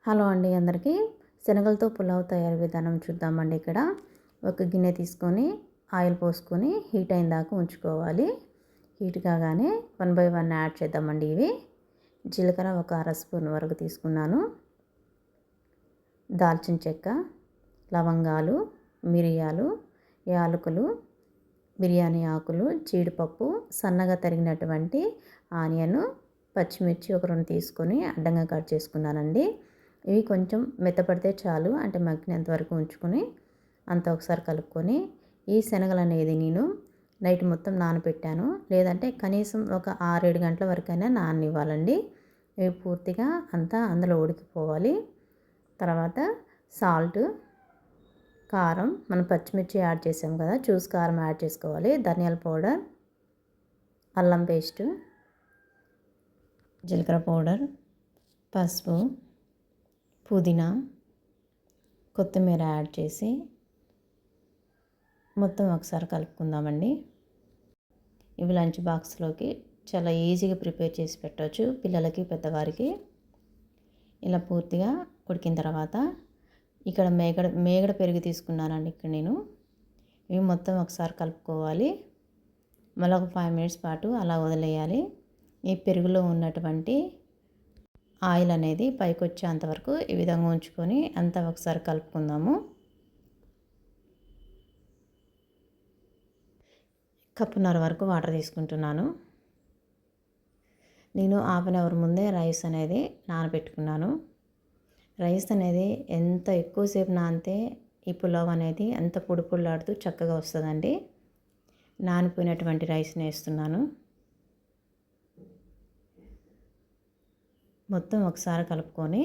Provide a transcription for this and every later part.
Hello అండి అందరికీ. శనగలతో పులావ్ తయారీ విధానం చూద్దామండి. ఇక్కడ ఒక గిన్నె తీసుకొని ఆయిల్ పోసుకొని హీట్ అయిన దాకా ఉంచుకోవాలి. హీట్ కాగానే 1 బై 1 యాడ్ చేద్దామండి. ఇవి జీలకర్ర ఒక అర స్పూన్ వరకు తీసుకున్నాను. దాల్చిన చెక్క, లవంగాలు, మిరియాలు, యాలకులు, బిర్యానీ ఆకులు, జీడిపప్పు, సన్నగా తరిగినటువంటి ఆనియన్, పచ్చిమిర్చి ఒక 2 తీసుకొని అడ్డంగా కట్ చేసుకున్నానండి. ఇవి కొంచెం మెత్తపడితే చాలు, అంటే మగ్గినంత వరకు ఉంచుకొని అంతా ఒకసారి కలుపుకొని ఈ శనగలు అనేది నేను నైట్ మొత్తం నానబెట్టాను. లేదంటే కనీసం ఒక 6-7 గంటల వరకైనా నాననివ్వాలండి. ఇవి పూర్తిగా అంతా అందులో ఉడికిపోవాలి. తర్వాత సాల్ట్, కారం, మనం పచ్చిమిర్చి యాడ్ చేసాం కదా, చూసి కారం యాడ్ చేసుకోవాలి. ధనియాల పౌడర్, అల్లం పేస్టు, జీలకర్ర పౌడర్, పసుపు, పుదీనా, కొత్తిమీర యాడ్ చేసి మొత్తం ఒకసారి కలుపుకుందామండి. ఇవి లంచ్ బాక్స్లోకి చాలా ఈజీగా ప్రిపేర్ చేసి పెట్టవచ్చు, పిల్లలకి పెద్దవారికి. ఇలా పూర్తిగా ఉడికిన తర్వాత ఇక్కడ మేగడ పెరుగు తీసుకున్నానండి. ఇక్కడ నేను ఇవి మొత్తం ఒకసారి కలుపుకోవాలి. మళ్ళీ ఒక 5 మినిట్స్ పాటు అలా వదిలేయాలి. ఈ పెరుగులో ఉన్నటువంటి ఆయిల్ అనేది పైకి వచ్చేంత వరకు ఈ విధంగా ఉంచుకొని అంతా ఒకసారి కలుపుకుందాము. కప్పున్నర వరకు వాటర్ తీసుకుంటున్నాను. నేను హాఫ్ అన్ అవర్ ముందే రైస్ అనేది నానబెట్టుకున్నాను. రైస్ అనేది ఎంత ఎక్కువసేపు నానితే ఈ పులావ్ అనేది అంత పొడి పొడిలాడుతూ చక్కగా వస్తుందండి. నానిపోయినటువంటి రైస్ని వేస్తున్నాను. మొత్తం ఒకసారి కలుపుకొని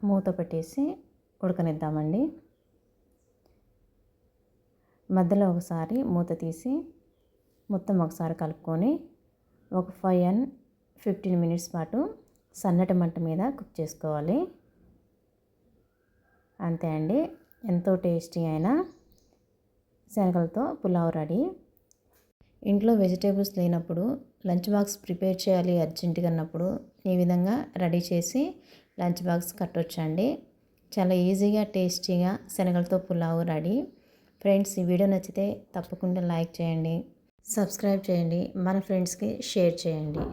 మూత పెట్టేసి ఉడకనిద్దామండి. మధ్యలో ఒకసారి మూత తీసి మొత్తం ఒకసారి కలుపుకొని ఒక 5-15 మినిట్స్ పాటు సన్నటి మంట మీద కుక్ చేసుకోవాలి. అంతే అండి, ఎంతో టేస్టీ అయిన శనగలతో పులావ్ రెడీ. ఇంట్లో వెజిటేబుల్స్ లేనప్పుడు లంచ్ బాక్స్ ప్రిపేర్ చేయాలి అర్జెంటుగా అన్నప్పుడు ఈ విధంగా రెడీ చేసి లంచ్ బాక్స్ కట్టొచ్చండి. చాలా ఈజీగా టేస్టీగా శనగలతో పులావ్ రెడీ. ఫ్రెండ్స్, ఈ వీడియో నచ్చితే తప్పకుండా లైక్ చేయండి, సబ్స్క్రైబ్ చేయండి, మన ఫ్రెండ్స్కి షేర్ చేయండి.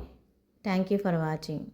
Thank you for watching.